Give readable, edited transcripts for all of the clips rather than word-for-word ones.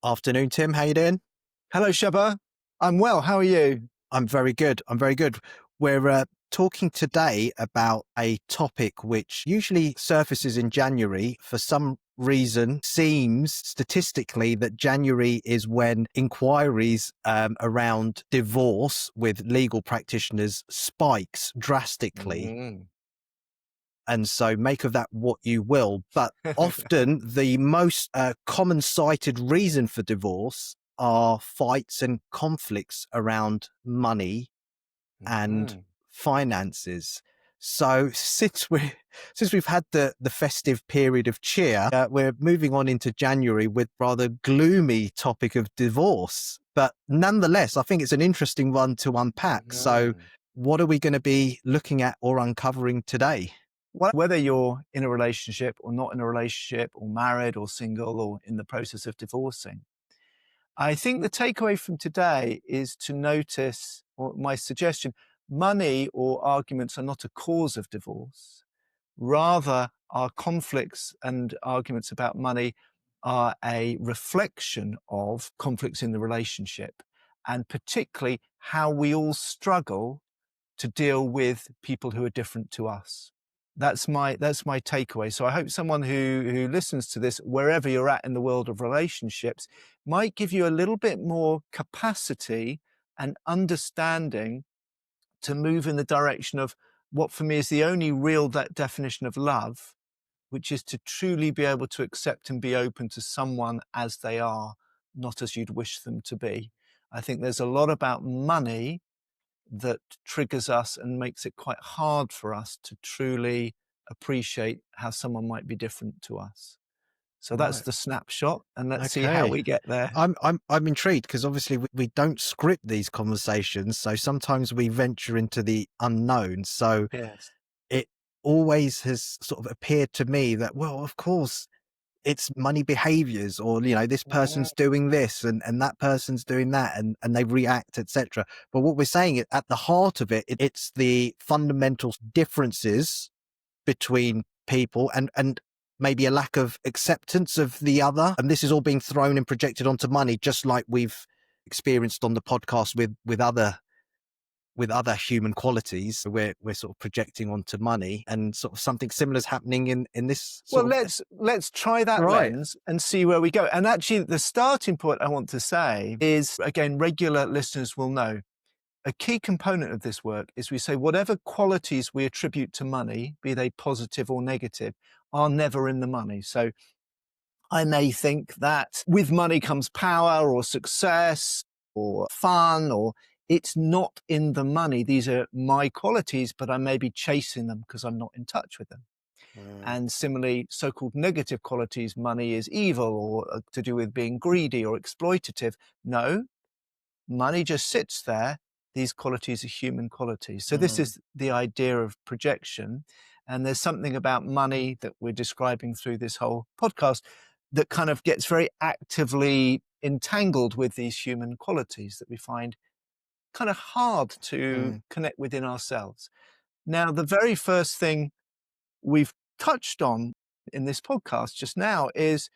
Afternoon, Tim. How you doing? Hello, Sheba. I'm well. How are you? I'm very good. We're talking today about a topic which usually surfaces in January. For some reason, seems statistically that January is when inquiries around divorce with legal practitioners spikes drastically. Mm. And so make of that what you will. But often the most common cited reason for divorce are fights and conflicts around money and Mhm. finances. So since we've had the festive period of cheer, we're moving on into January with rather gloomy topic of divorce. But nonetheless, I think it's an interesting one to unpack. So Mhm. what are we going to be looking at or uncovering today? Well, whether you're in a relationship or not in a relationship, or married or single, or in the process of divorcing, I think the takeaway from today is to notice, or my suggestion, money or arguments are not a cause of divorce. Rather, our conflicts and arguments about money are a reflection of conflicts in the relationship, and particularly how we all struggle to deal with people who are different to us. That's my takeaway. So I hope someone who listens to this, wherever you're at in the world of relationships, might give you a little bit more capacity and understanding to move in the direction of what for me is the only real definition of love, which is to truly be able to accept and be open to someone as they are, not as you'd wish them to be. I think there's a lot about money that triggers us and makes it quite hard for us to truly appreciate how someone might be different to us. So that's Right. the snapshot, and let's see how Okay. we get there. I'm intrigued because obviously we don't script these conversations, so sometimes we venture into the unknown. So Yes. it always has sort of appeared to me that, well, of course, it's money behaviors, or this Mm. person's doing this and that person's doing that, and they react, etc. But what we're saying at the heart of it's the fundamental differences between people and maybe a lack of acceptance of the other. And this is all being thrown and projected onto money, just like we've experienced on the podcast with other human qualities. We're sort of projecting onto money, and sort of something similar is happening in this Well, sort of. let's try that Right. lens and see where we go. And actually, the starting point I want to say is, again, regular listeners will know a key component of this work is we say whatever qualities we attribute to money, be they positive or negative, are never in the money. So I may think that with money comes power or success or fun, or it's not in the money. These are my qualities, but I may be chasing them because I'm not in touch with them. Mm. And similarly, so-called negative qualities, money is evil or to do with being greedy or exploitative. No, money just sits there. These qualities are human qualities. So this Mm. is the idea of projection. And there's something about money that we're describing through this whole podcast that kind of gets very actively entangled with these human qualities that we find kind of hard to Mm. connect within ourselves. Now, the very first thing we've touched on in this podcast just now is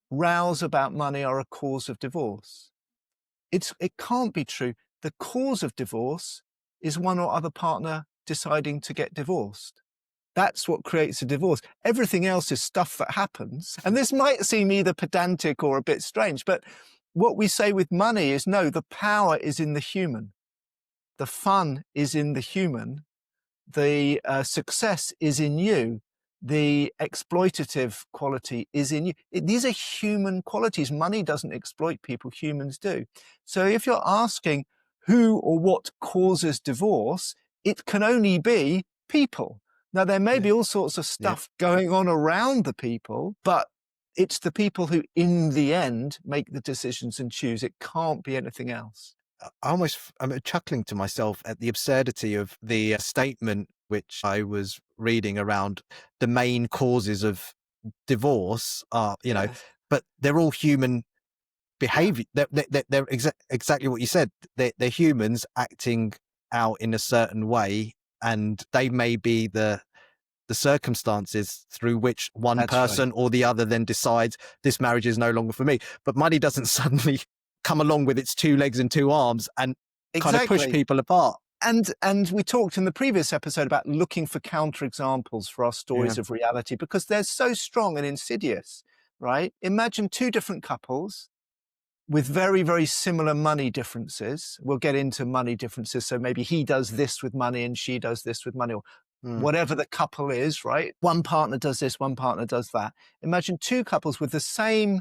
rows about money are a cause of divorce. It can't be true. The cause of divorce is one or other partner deciding to get divorced. That's what creates a divorce. Everything else is stuff that happens. And this might seem either pedantic or a bit strange, but what we say with money is no, the power is in the human. The fun is in the human. The success is in you. The exploitative quality is in you. These are human qualities. Money doesn't exploit people, humans do. So if you're asking who or what causes divorce, it can only be people. Now, there may Yeah. be all sorts of Yeah. stuff going on around the people, but it's the people who, in the end, make the decisions and choose. It can't be anything else. I'm chuckling to myself at the absurdity of the statement which I was reading around the main causes of divorce are, Yes. but they're all human Yeah. behavior. They're exactly what you said. They're humans acting out in a certain way, and they may be the circumstances through which one That's right. person or the other then decides this marriage is no longer for me. But money doesn't suddenly come along with its two legs and two arms and kind of push Exactly. people apart. And we talked in the previous episode about looking for counterexamples for our Yeah. stories of reality because they're so strong and insidious, right? Imagine two different couples with very, very similar money differences. We'll get into money differences. So maybe he does this with money and she does this with money, or Mm. whatever the couple is, right? One partner does this, one partner does that. Imagine two couples with the same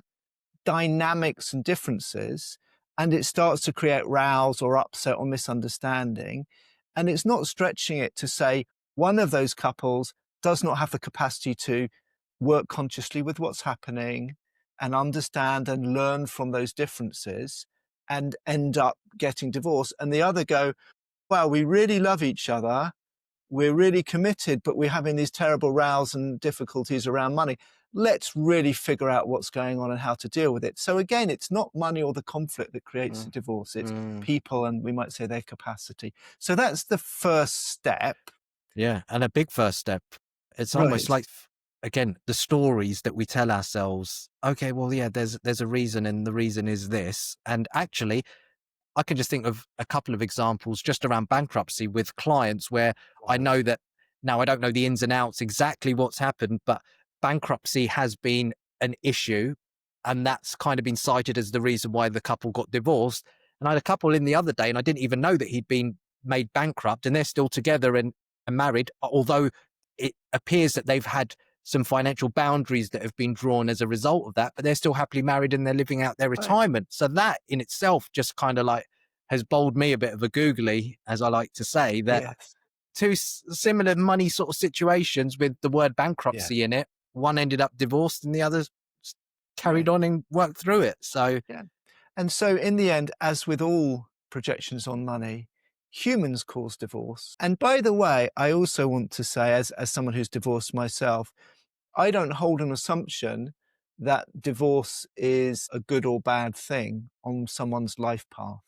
dynamics and differences, and it starts to create rows or upset or misunderstanding. And it's not stretching it to say one of those couples does not have the capacity to work consciously with what's happening and understand and learn from those differences and end up getting divorced. And the other go, well, we really love each other. We're really committed, but we're having these terrible rows and difficulties around money. Let's really figure out what's going on and how to deal with it. So again, it's not money or the conflict that creates the Mm. divorce. It's Mm. people and we might say their capacity. So that's the first step. Yeah. And a big first step. It's almost Right. like, again, the stories that we tell ourselves. Okay, well, yeah, there's a reason, and the reason is this. And actually, I can just think of a couple of examples just around bankruptcy with clients where I Right. know that now I don't know the ins and outs exactly what's happened, but bankruptcy has been an issue. And that's kind of been cited as the reason why the couple got divorced. And I had a couple in the other day, and I didn't even know that he'd been made bankrupt, and they're still together and married, although it appears that they've had some financial boundaries that have been drawn as a result of that, but they're still happily married and they're living out their Right. retirement. So that in itself just kind of like has bowled me a bit of a googly, as I like to say, that Yes. two similar money sort of situations with the word Yeah. bankruptcy in it. One ended up divorced and the other carried Right. on and worked through it. So Yeah. And so in the end, as with all projections on money, humans cause divorce. And by the way, I also want to say, as someone who's divorced myself, I don't hold an assumption that divorce is a good or bad thing on someone's life path.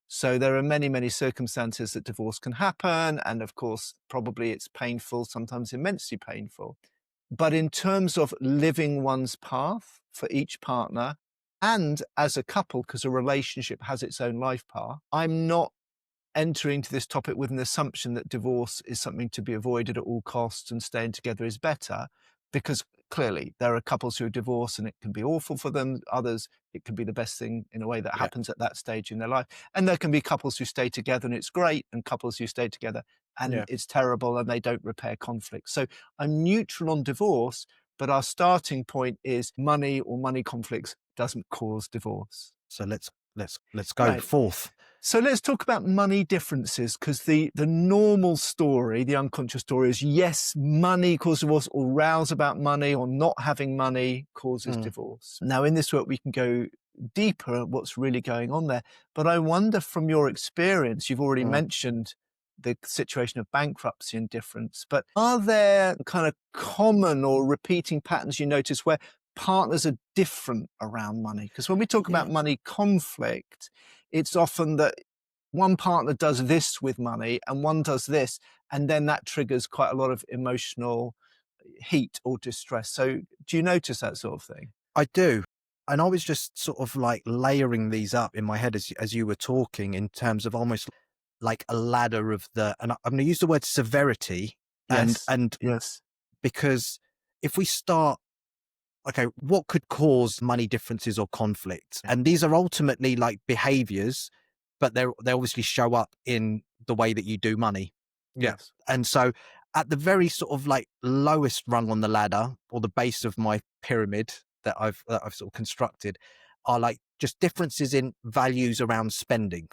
So there are many, many circumstances that divorce can happen. And of course, probably it's painful, sometimes immensely painful. But in terms of living one's path for each partner and as a couple, because a relationship has its own life path, I'm not enter into this topic with an assumption that divorce is something to be avoided at all costs and staying together is better, because clearly there are couples who are divorced and it can be awful for them. Others, it can be the best thing in a way that yeah, happens at that stage in their life. And there can be couples who stay together and it's great, and couples who stay together and yeah. it's terrible and they don't repair conflict. So I'm neutral on divorce, but our starting point is money or money conflicts doesn't cause divorce. So let's go Right. forth. So let's talk about money differences, because the normal story, the unconscious story is, yes, money causes divorce, or rows about money or not having money causes Mm. divorce. Now, in this work, we can go deeper at what's really going on there. But I wonder, from your experience, you've already Mm. mentioned the situation of bankruptcy and difference, but are there kind of common or repeating patterns you notice where partners are different around money? Because when we talk Yeah. about money conflict, it's often that one partner does this with money and one does this, and then that triggers quite a lot of emotional heat or distress. So do you notice that sort of thing? I do. And I was just sort of like layering these up in my head as you were talking, in terms of almost like a ladder of and I'm going to use the word severity, Yes. and Yes. because if we start, okay, what could cause money differences or conflicts? Yeah. And these are ultimately like behaviors, but they obviously show up in the way that you do money. Yeah. Yes. And so at the very sort of like lowest rung on the ladder, or the base of my pyramid that I've sort of constructed, are like just differences in values around spending.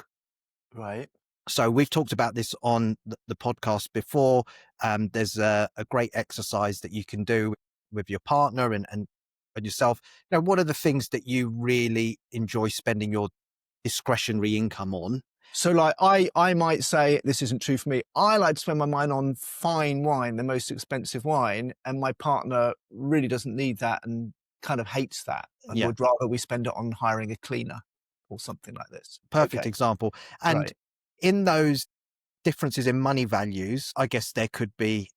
Right. So we've talked about this on the podcast before. There's a great exercise that you can do with your partner and yourself. Now, what are the things that you really enjoy spending your discretionary income on? So like I might say, this isn't true for me, I like to spend my money on fine wine, the most expensive wine, and my partner really doesn't need that and kind of hates that and Yeah, would rather we spend it on hiring a cleaner or something like this. perfect Okay. example. And Right. in those differences in money values, I guess they could be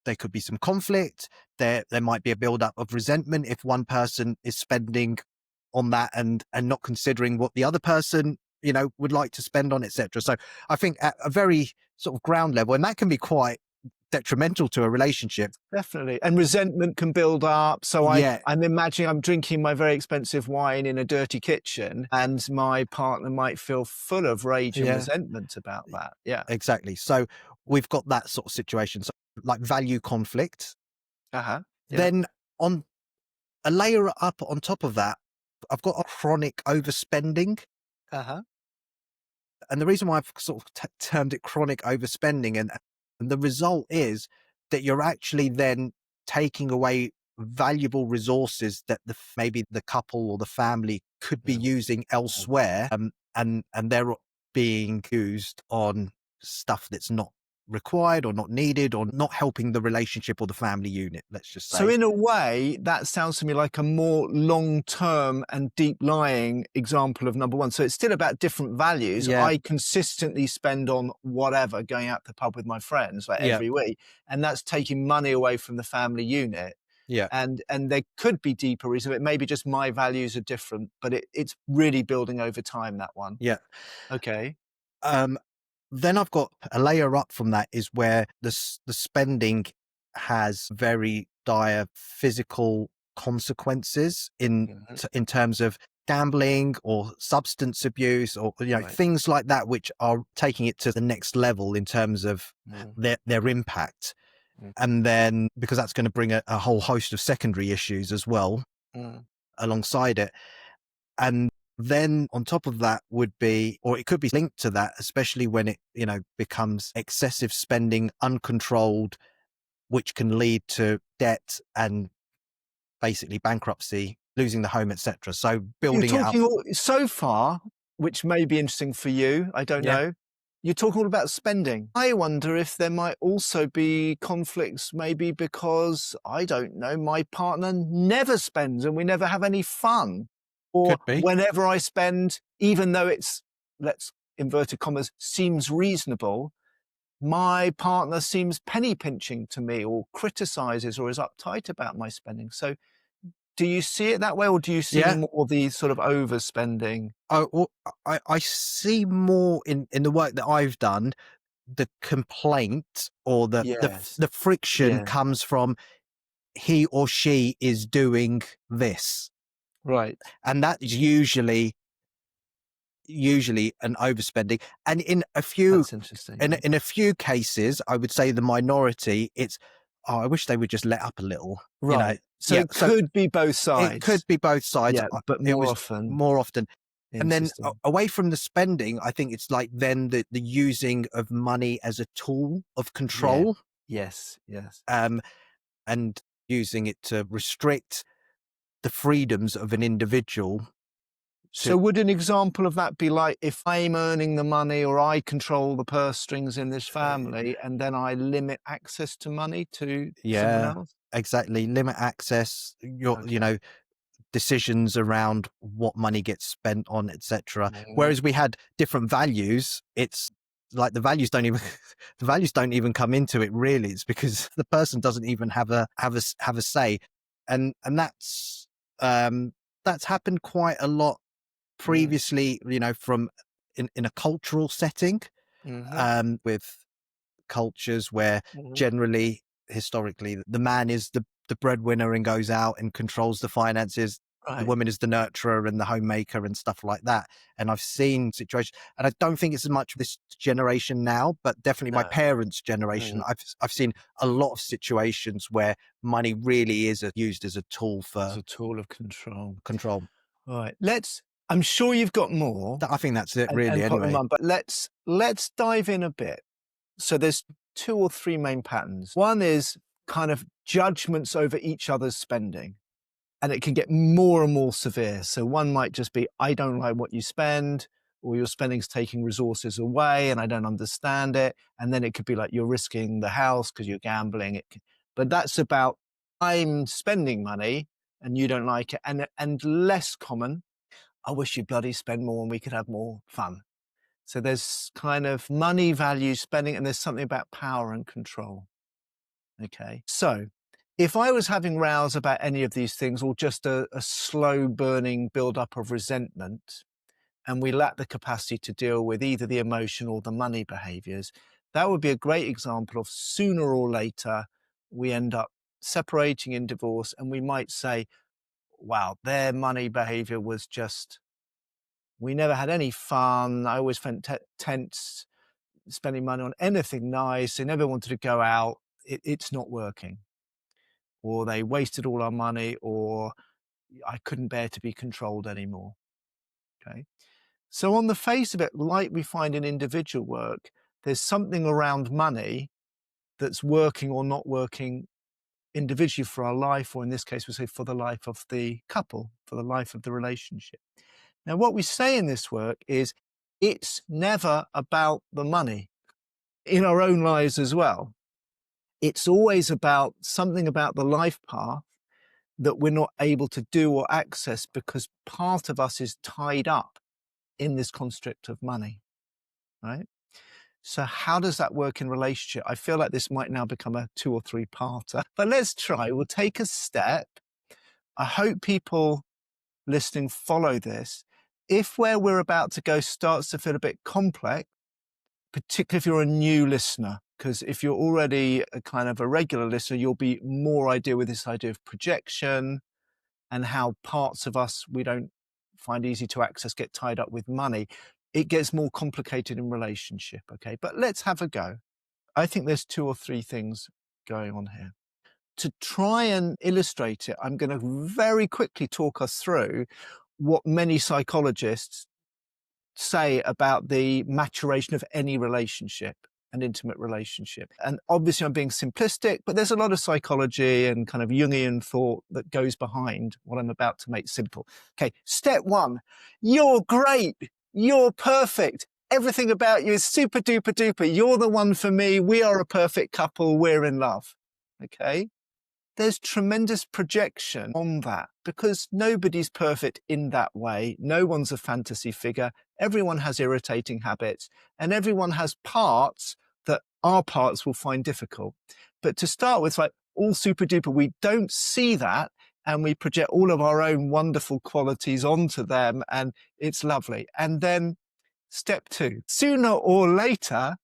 there could be some conflict. There might be a build-up of resentment if one person is spending on that and not considering what the other person, would like to spend on, etc. So I think at a very sort of ground level, and that can be quite detrimental to a relationship. Definitely. And resentment can build up. So Yeah, I'm imagining I'm drinking my very expensive wine in a dirty kitchen, and my partner might feel full of rage and yeah, resentment about that. Yeah. exactly. So we've got that sort of situation. So like value conflict. Uh-huh. Yeah. Then on a layer up on top of that, I've got a chronic overspending. Uh-huh. And the reason why I've sort of termed it chronic overspending, and the result is that you're actually then taking away valuable resources that maybe the couple or the family could be Yeah. using elsewhere, and they're being used on stuff that's not required or not needed or not helping the relationship or the family unit, let's just So say. in a way, that sounds to me like a more long-term and deep-lying example of number one. So it's still about different values. Yeah, I consistently spend on whatever, going out to the pub with my friends like yeah, every week, and that's taking money away from the family unit. yeah, And there could be deeper reasons. It may be just my values are different, but it's really building over time, that one. yeah. Okay. Um, Then I've got a layer up from that is where the spending has very dire physical consequences Mhm. in terms of gambling or substance abuse or Right. things like that, which are taking it to the next level in terms of Mm, their impact. mm, And then because that's going to bring a whole host of secondary issues as well mm. alongside it. And then on top of that would be, or it could be linked to that, especially when it, becomes excessive spending, uncontrolled, which can lead to debt and basically bankruptcy, losing the home, etc. So You're building it up. talking so far, which may be interesting for you, I don't Yeah, know. You're talking all about spending. I wonder if there might also be conflicts, maybe because, I don't know, my partner never spends and we never have any fun. Or could be. whenever I spend, even though it's, let's inverted commas, seems reasonable, my partner seems penny pinching to me or criticizes or is uptight about my spending. So do you see it that way, or do you see Yeah. more the sort of overspending? Well, I see more in the work that I've done, the complaint or Yes. the friction Yeah. comes from he or she is doing this. Right. And that is usually an overspending. And That's interesting. Yeah. in a few cases, I would say the minority, it's, oh, I wish they would just let up a little, Right. So Yeah. it So could be both it could sides. be both sides. Yeah, but It more was often. more often. And then Interesting. away from the spending, I think it's like then the using of money as a tool of Yeah. control, Yes. Yes. um, and using it to restrict the freedoms of an individual to, So would an example of that be like if I'm earning the money or I control the purse strings in this uh, family and then I limit access to money to someone yeah, else? exactly. Limit access, Okay. decisions around what money gets spent on, etc. Mhm. Whereas we had different values, it's like the values don't even the values don't even come into it really. It's because the person doesn't even have a say, and that's happened quite a lot Mm. previously. From in a cultural setting, Mhm. with cultures where Mhm. generally historically the man is the breadwinner and goes out and controls the finances, the Right. woman is the nurturer and the homemaker and stuff like that. And I've seen situations, and I don't think it's as much this generation now, but definitely my No. parents generation, Mm. I've seen a lot of situations where money really is used as a tool As for a tool of control. control. All right. I'm sure you've got more I think that's it really and put them anyway. on, but let's dive in a bit. So there's two or three main patterns. One is kind of judgments over each other's spending, and it can get more and more severe. So one might just be, I don't like what you spend, or your spending's taking resources away and I don't understand it. And then it could be like you're risking the house because you're gambling. But that's about I'm spending money and you don't like it. And less common, I wish you'd bloody spend more and we could have more fun. So there's kind of money, value, spending, and there's something about power and control. Okay. So if I was having rows about any of these things, or just a slow burning build-up of resentment, and we lack the capacity to deal with either the emotion or the money behaviors, that would be a great example of sooner or later we end up separating in divorce, and we might say, wow, their money behavior was just, we never had any fun. I always felt tense spending money on anything nice. They never wanted to go out. It's not working. Or they wasted all our money, or I couldn't bear to be controlled anymore. Okay. So on the face of it, like we find in individual work, there's something around money that's working or not working individually for our life, or in this case, we say for the life of the couple, for the life of the relationship. Now, what we say in this work is it's never about the money in our own lives as well. It's always about something about the life path that we're not able to do or access because part of us is tied up in this construct of money, right? So how does that work in relationship? I feel like this might now become a 2 or 3-parter, but let's try. We'll take a step. I hope people listening follow this. If where we're about to go starts to feel a bit complex, particularly if you're a new listener, because if you're already a kind of a regular listener, you'll be more idea with this idea of projection and how parts of us we don't find easy to access get tied up with money. It gets more complicated in relationship, okay? But let's have a go. I think there's 2 or 3 things going on here. To try and illustrate it, I'm going to very quickly talk us through what many psychologists say about the maturation of any relationship, an intimate relationship. And obviously I'm being simplistic, but there's a lot of psychology and kind of Jungian thought that goes behind what I'm about to make simple. Okay, step 1, you're great, you're perfect. Everything about you is super duper duper. You're the one for me. We are a perfect couple. We're in love. Okay. There's tremendous projection on that because nobody's perfect in that way. No one's a fantasy figure. Everyone has irritating habits and everyone has parts that our parts will find difficult. But to start with, like all super duper, we don't see that and we project all of our own wonderful qualities onto them and it's lovely. And then step 2, sooner or later,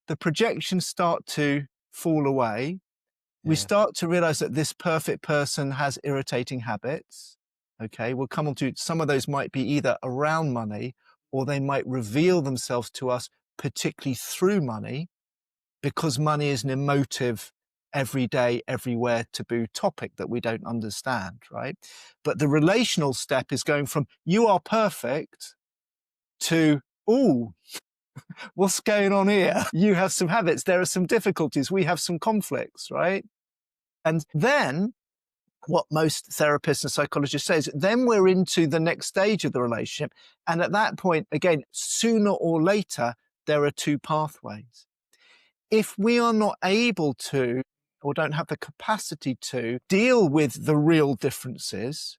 the projections start to fall away. We start to realize that this perfect person has irritating habits. Okay, we'll come on to some of those might be either around money or they might reveal themselves to us, particularly through money, because money is an emotive, everyday, everywhere taboo topic that we don't understand, right? But the relational step is going from you are perfect to, ooh, what's going on here? You have some habits. There are some difficulties. We have some conflicts, right? And then what most therapists and psychologists say is then we're into the next stage of the relationship. And at that point, again, sooner or later, there are 2 pathways. If we are not able to, or don't have the capacity to deal with the real differences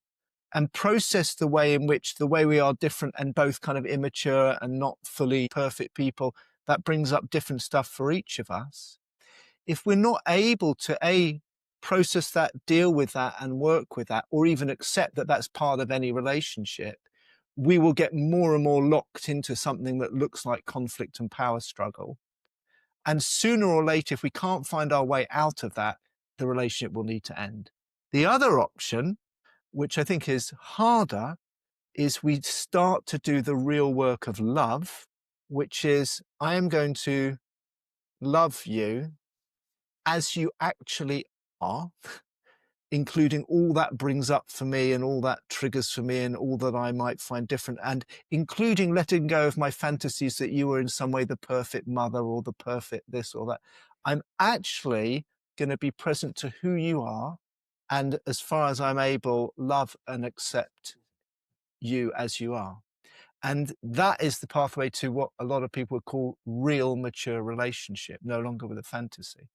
and process the way in which the way we are different and both kind of immature and not fully perfect people, that brings up different stuff for each of us. If we're not able to process that, deal with that and work with that, or even accept that that's part of any relationship, we will get more and more locked into something that looks like conflict and power struggle. And sooner or later, if we can't find our way out of that, the relationship will need to end. The other option, which I think is harder, is we start to do the real work of love, which is I am going to love you as you actually are, including all that brings up for me and all that triggers for me and all that I might find different, and including letting go of my fantasies that you were in some way the perfect mother or the perfect this or that. I'm actually going to be present to who you are, and as far as I'm able, love and accept you as you are. And that is the pathway to what a lot of people would call real mature relationship, no longer with a fantasy.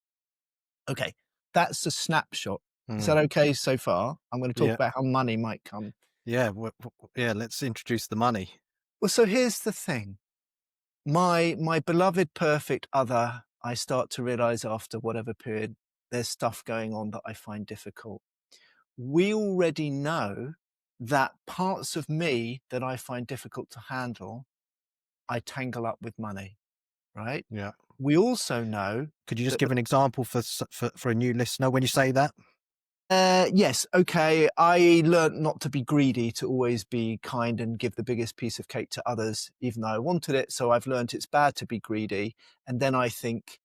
Okay, that's a snapshot. Is that okay so far? I'm going to talk about how money might come. Yeah. Let's introduce the money. Well, so here's the thing. My beloved perfect other, I start to realize after whatever period there's stuff going on that I find difficult. We already know that parts of me that I find difficult to handle, I tangle up with money, right? Yeah. We also know Could you just that give an example for a new listener when you say that? yes, okay. I learnt not to be greedy, to always be kind and give the biggest piece of cake to others, even though I wanted it. So I've learnt it's bad to be greedy. And then I think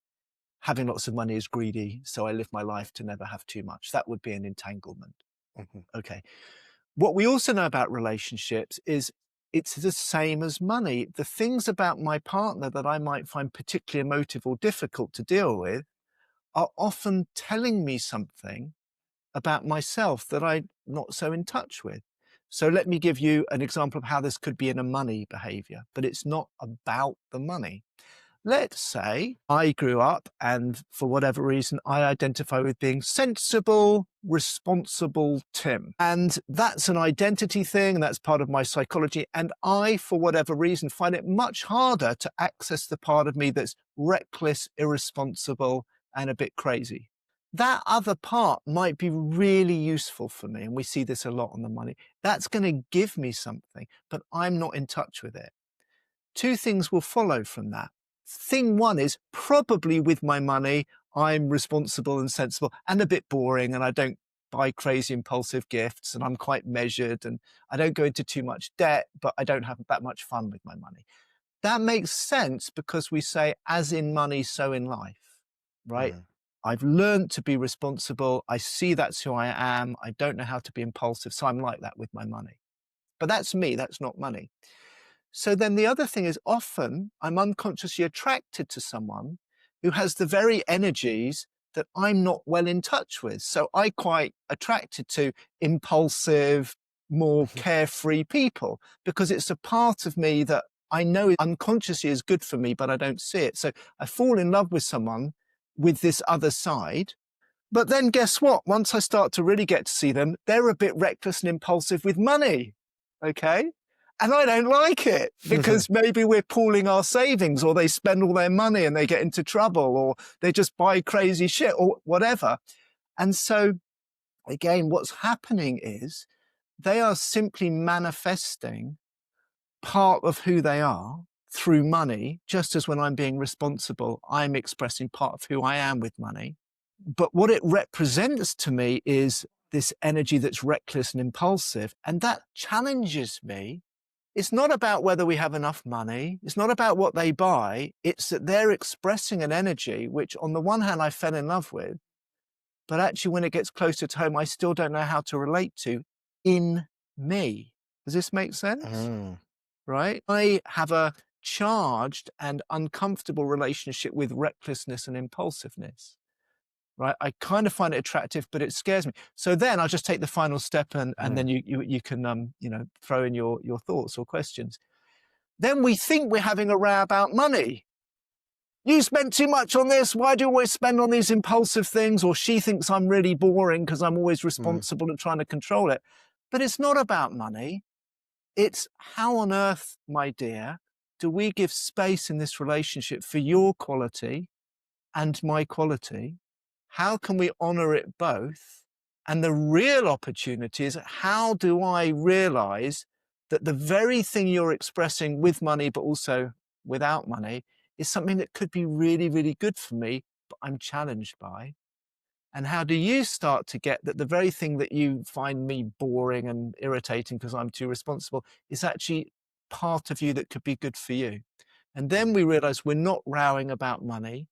having lots of money is greedy. So I live my life to never have too much. That would be an entanglement. Mhm. Okay. What we also know about relationships is it's the same as money. The things about my partner that I might find particularly emotive or difficult to deal with are often telling me something about myself that I'm not so in touch with. So let me give you an example of how this could be in a money behavior, but it's not about the money. Let's say I grew up and for whatever reason, I identify with being sensible, responsible Tim. And that's an identity thing. That's part of my psychology. And I, for whatever reason, find it much harder to access the part of me that's reckless, irresponsible, and a bit crazy. That other part might be really useful for me. And we see this a lot on the money. That's going to give me something, but I'm not in touch with it. Two things will follow from that. Thing one is probably with my money, I'm responsible and sensible and a bit boring, and I don't buy crazy impulsive gifts, and I'm quite measured, and I don't go into too much debt, but I don't have that much fun with my money. That makes sense because we say, as in money, so in life, right? Mm. I've learned to be responsible. I see that's who I am. I don't know how to be impulsive. So I'm like that with my money. But that's me. That's not money. So then the other thing is often I'm unconsciously attracted to someone who has the very energies that I'm not well in touch with. So I quite attracted to impulsive, more carefree people because it's a part of me that I know unconsciously is good for me, but I don't see it. So I fall in love with someone with this other side. But then guess what? Once I start to really get to see them, they're a bit reckless and impulsive with money. Okay. And I don't like it because maybe we're pooling our savings or they spend all their money and they get into trouble or they just buy crazy shit or whatever. And so again, what's happening is they are simply manifesting part of who they are through money, just as when I'm being responsible, I'm expressing part of who I am with money. But what it represents to me is this energy that's reckless and impulsive. And that challenges me. It's not about whether we have enough money. It's not about what they buy. It's that they're expressing an energy, which on the one hand, I fell in love with, but actually when it gets closer to home, I still don't know how to relate to in me. Does this make sense? Mm. Right? I have a charged and uncomfortable relationship with recklessness and impulsiveness. Right? I kind of find it attractive, but it scares me. So then I'll just take the final step and then Mm. you can, throw in your thoughts or questions. Then we think we're having a row about money. You spent too much on this. Why do you always spend on these impulsive things? Or she thinks I'm really boring because I'm always Mm. responsible and trying to control it. But it's not about money. It's how on earth, my dear, do we give space in this relationship for your quality and my quality? How can we honor it both? And the real opportunity is how do I realize that the very thing you're expressing with money, but also without money, is something that could be really, really good for me, but I'm challenged by? And how do you start to get that the very thing that you find me boring and irritating because I'm too responsible is actually part of you that could be good for you? And then Mm. we realize we're not rowing about money.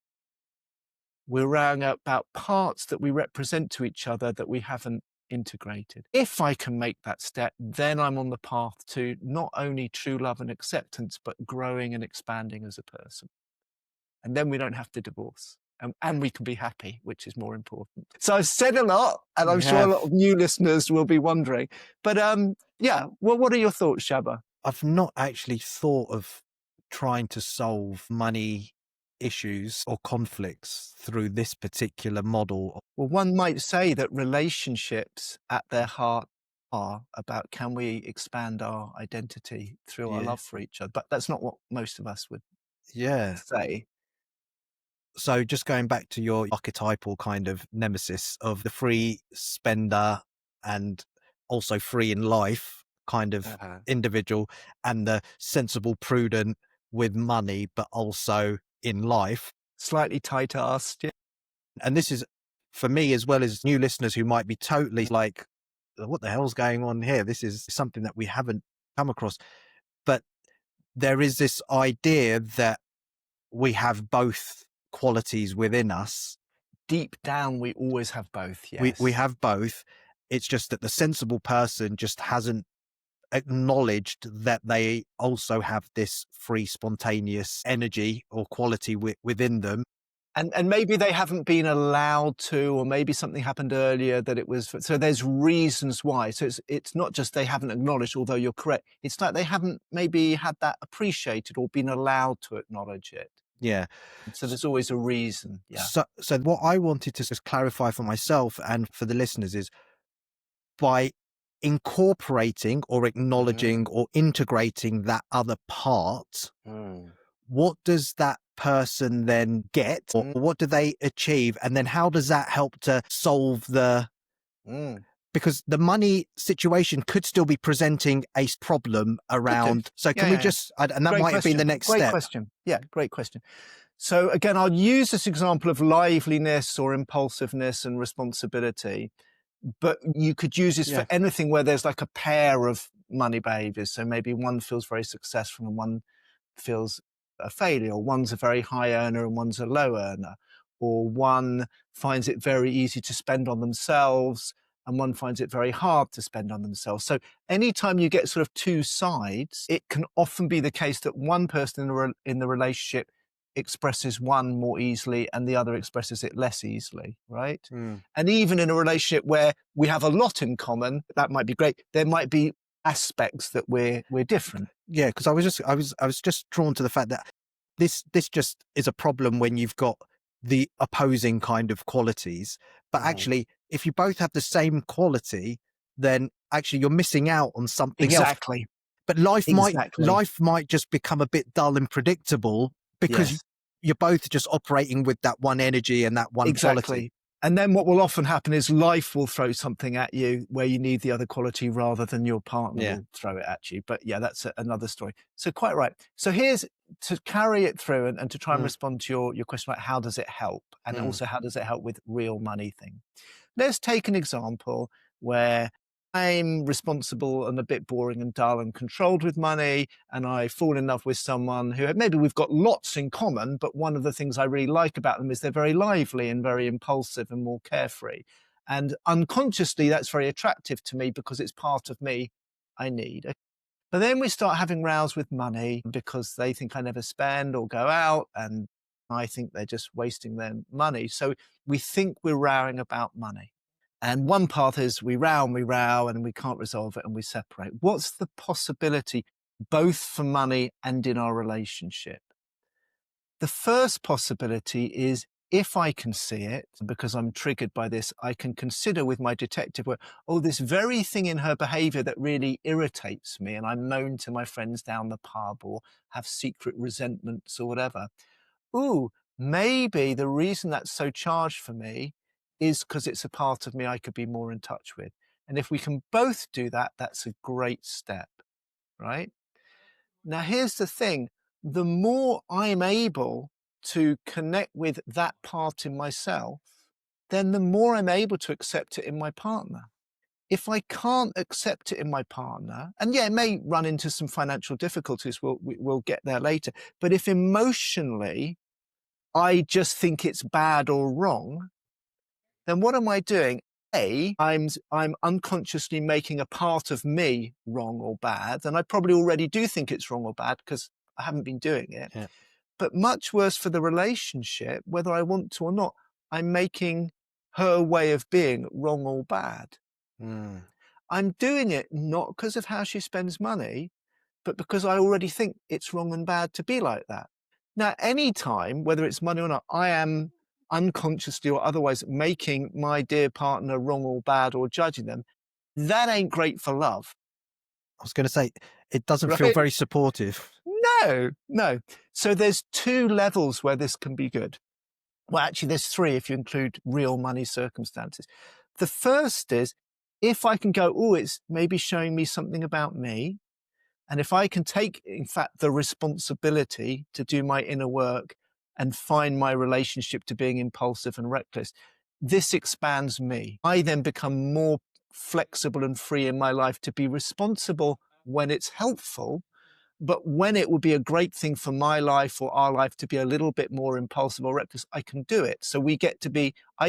We're rowing about parts that we represent to each other that we haven't integrated. If I can make that step, then I'm on the path to not only true love and acceptance, but growing and expanding as a person. And then we don't have to divorce. And we can be happy, which is more important. So I've said a lot, and I'm You sure a lot have. of new listeners will be wondering. But yeah, well, what are your thoughts, Shaba? I've not actually thought of trying to solve money issues or conflicts through this particular model. Well, one might say that relationships at their heart are about can we expand our identity through our Yeah. love for each other? But that's not what most of us would Yeah. say. So just going back to your archetypal kind of nemesis of the free spender and also free in life kind of Uh-huh. individual, and the sensible, prudent with money, but also in life. Slightly tight-arsed. Yeah. And this is for me, as well as new listeners who might be totally like, what the hell's going on here? This is something that we haven't come across. But there is this idea that we have both qualities within us. Deep down, we always have both. We Yes. have both. It's just that the sensible person just hasn't acknowledged that they also have this free, spontaneous energy or quality within them. And maybe they haven't been allowed to, or maybe something happened earlier that it was. So there's reasons why. So it's not just they haven't acknowledged, although you're correct. It's like they haven't maybe had that appreciated or been allowed to acknowledge it. Yeah. So there's always a reason. Yeah. So what I wanted to just clarify for myself and for the listeners is, by incorporating or acknowledging or integrating that other part, Mm. what does that person then get, or what do they achieve? And then how does that help to solve Mm. because the money situation could still be presenting a problem Could do. around. So can Yeah, we yeah, yeah. just, and that Great might have been the question. next Great step. question. Yeah, great question. So again, I'll use this example of liveliness or impulsiveness and responsibility, but you could use this Yeah. for anything where there's like a pair of money behaviors. So maybe one feels very successful and one feels a failure, or one's a very high earner and one's a low earner, or one finds it very easy to spend on themselves and one finds it very hard to spend on themselves. So anytime you get sort of two sides, it can often be the case that one person in the relationship expresses one more easily and the other expresses it less easily, right? Mm. And even in a relationship where we have a lot in common, that might be great. There might be aspects that we're different. Yeah, because I was just drawn to the fact that this just is a problem when you've got the opposing kind of qualities. But actually, if you both have the same quality, then actually you're missing out on something else. Exactly. But Exactly. life might just become a bit dull and predictable because Yes, you're both just operating with that one energy and that one quality. exactly. And then what will often happen is life will throw something at you where you need the other quality rather than your partner Yeah. will throw it at you. But yeah, that's another story. So quite right. So here's to carry it through and to try and Mm, respond to your question about how does it help? And mm, also how does it help with real money thing? Let's take an example where I'm responsible and a bit boring and dull and controlled with money, and I fall in love with someone who maybe we've got lots in common, but one of the things I really like about them is they're very lively and very impulsive and more carefree. And unconsciously, that's very attractive to me because it's part of me I need. But then we start having rows with money because they think I never spend or go out, and I think they're just wasting their money. So we think we're rowing about money. And one path is we row and we can't resolve it and we separate. What's the possibility, both for money and in our relationship? The first possibility is if I can see it, because I'm triggered by this, I can consider with my detective work, oh, this very thing in her behavior that really irritates me, and I'm known to my friends down the pub or have secret resentments or whatever. Ooh, maybe the reason that's so charged for me is because it's a part of me I could be more in touch with. And if we can both do that, that's a great step, right? Now, here's the thing. The more I'm able to connect with that part in myself, then the more I'm able to accept it in my partner. If I can't accept it in my partner, and yeah, it may run into some financial difficulties, we'll get there later. But if emotionally I just think it's bad or wrong, then what am I doing? I'm unconsciously making a part of me wrong or bad, and I probably already do think it's wrong or bad because I haven't been doing it. yeah. But much worse for the relationship, whether I want to or not, I'm making her way of being wrong or bad. Mm, I'm doing it not because of how she spends money, but because I already think it's wrong and bad to be like that. Now, any time, whether it's money or not, I am unconsciously or otherwise making my dear partner wrong or bad or judging them. That ain't great for love, I was going to say, it doesn't feel right? very supportive. No, no. So there's two levels where this can be good. Well, actually, there's three if you include real money circumstances. The first is if I can go, oh, it's maybe showing me something about me. And if I can take, in fact, the responsibility to do my inner work and find my relationship to being impulsive and reckless, this expands me. I then become more flexible and free in my life to be responsible when it's helpful. But when it would be a great thing for my life or our life to be a little bit more impulsive or reckless, I can do it. So I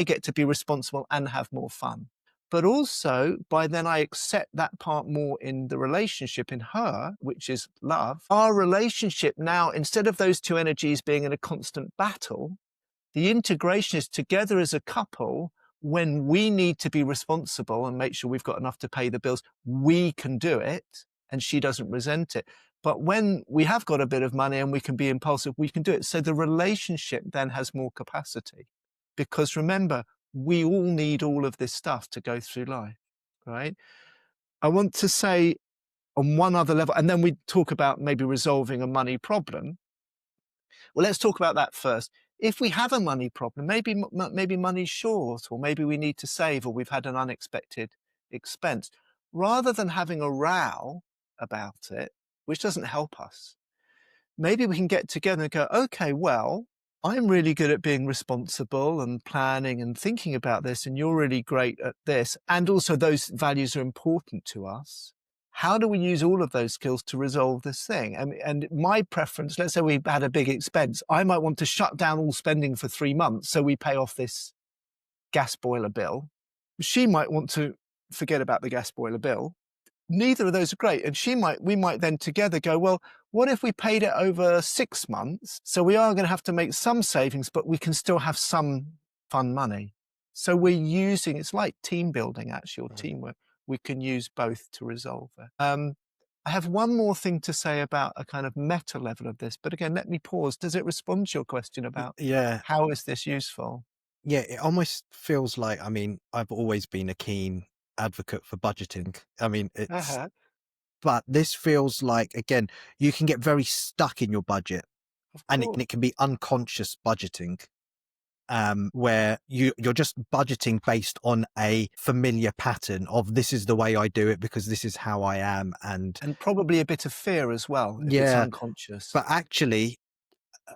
get to be responsible and have more fun. But also by then I accept that part more in the relationship in her, which is love. Our relationship now, instead of those two energies being in a constant battle, the integration is together as a couple. When we need to be responsible and make sure we've got enough to pay the bills, we can do it and she doesn't resent it. But when we have got a bit of money and we can be impulsive, we can do it. So the relationship then has more capacity. Because remember, we all need all of this stuff to go through life, right? I want to say on one other level, and then we talk about maybe resolving a money problem. Well, let's talk about that first. If we have a money problem, maybe money's short, or maybe we need to save, or we've had an unexpected expense, rather than having a row about it, which doesn't help us, maybe we can get together and go, okay, well, I'm really good at being responsible and planning and thinking about this, and you're really great at this. And also those values are important to us. How do we use all of those skills to resolve this thing? And my preference, let's say we had a big expense, I might want to shut down all spending for 3 months so we pay off this gas boiler bill. She might want to forget about the gas boiler bill. Neither of those are great. And we might then together go, well, what if we paid it over 6 months? So we are going to have to make some savings, but we can still have some fun money. So we're using, it's like team building actually, or teamwork. We can use both to resolve it. I have one more thing to say about a kind of meta level of this, but again, let me pause. Does it respond to your question about Yeah. how is this useful? Yeah. It almost feels like, I mean, I've always been a keen advocate for budgeting. I mean, Uh-huh. but this feels like, again, you can get very stuck in your budget, Of and course. it can be unconscious budgeting. Where you're just budgeting based on a familiar pattern of, this is the way I do it because this is how I am. And And probably a bit of fear as well, if it's yeah, unconscious. but actually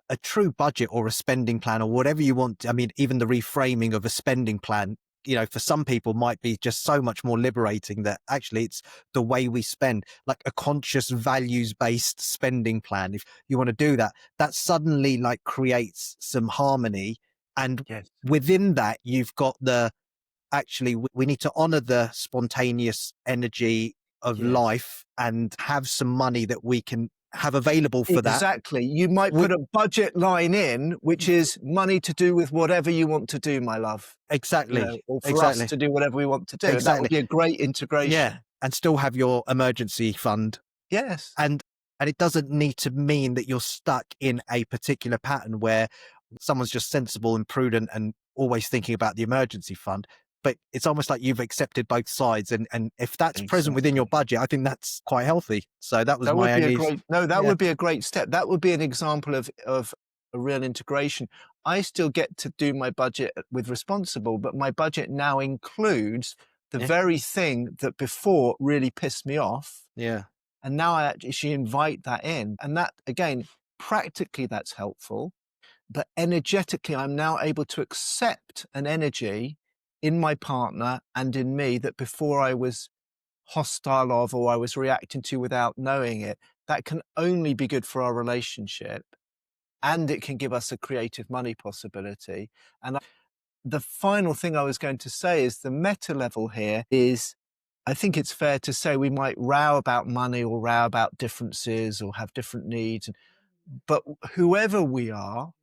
a true budget or a spending plan or whatever you want. I mean, even the reframing of a spending plan, for some people might be just so much more liberating, that actually it's the way we spend, like a conscious values based spending plan. If you want to do that, that suddenly like creates some harmony. And Yes. within that, you've got actually, we need to honor the spontaneous energy of Yes. life and have some money that we can have available for that. Exactly. You might put a budget line in, which is money to do with whatever you want to do, my love. Exactly. Or for us Exactly. to do whatever we want to do. And that would Exactly. be a great integration. Yeah. And still have your emergency fund. Yes. And it doesn't need to mean that you're stuck in a particular pattern where someone's just sensible and prudent and always thinking about the emergency fund. But it's almost like you've accepted both sides. And if that's present within your budget, I think that's quite healthy. So that was That would my be only. would be a great step. That would be an example of a real integration. I still get to do my budget with responsible, but my budget now includes the Yeah. very thing that before really pissed me off. Yeah. And now I actually invite that in. And that, again, practically that's helpful. But energetically, I'm now able to accept an energy in my partner and in me that before I was hostile of, or I was reacting to without knowing it. That can only be good for our relationship. And it can give us a creative money possibility. And the final thing I was going to say is the meta level here is, I think it's fair to say we might row about money or row about differences or have different needs. But whoever we are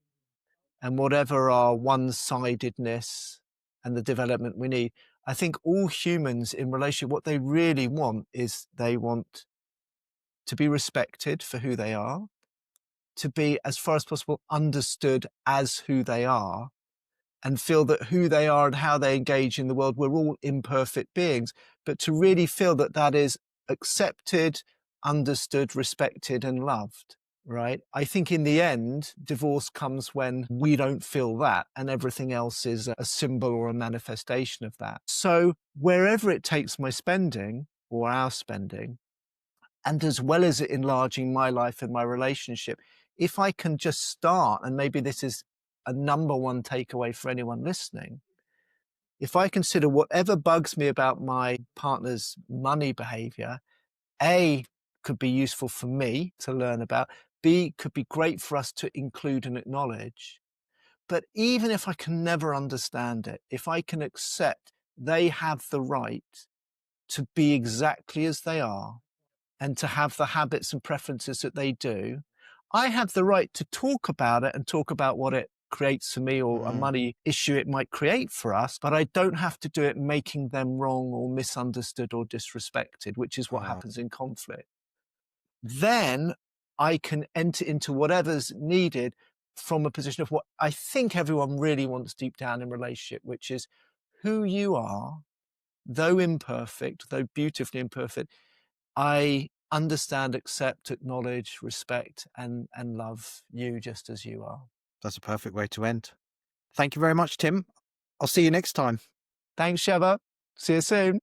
and whatever our one-sidedness and the development we need, I think all humans in relationship, what they really want is they want to be respected for who they are, to be, as far as possible, understood as who they are, and feel that who they are and how they engage in the world, we're all imperfect beings, but to really feel that that is accepted, understood, respected, and loved. right? I think in the end, divorce comes when we don't feel that, and everything else is a symbol or a manifestation of that. So wherever it takes my spending or our spending, and as well as it enlarging my life and my relationship, if I can just start, and maybe this is a number one takeaway for anyone listening, if I consider whatever bugs me about my partner's money behavior, A, could be useful for me to learn about, B, could be great for us to include and acknowledge. But even if I can never understand it, if I can accept they have the right to be exactly as they are and to have the habits and preferences that they do, I have the right to talk about it and talk about what it creates for me or a Mm, money issue it might create for us, but I don't have to do it making them wrong or misunderstood or disrespected, which is what mm. happens in conflict. Then I can enter into whatever's needed from a position of what I think everyone really wants deep down in relationship, which is who you are, though imperfect, though beautifully imperfect. I understand, accept, acknowledge, respect, and love you just as you are. That's a perfect way to end. Thank you very much, Tim. I'll see you next time. Thanks, Sheva. See you soon.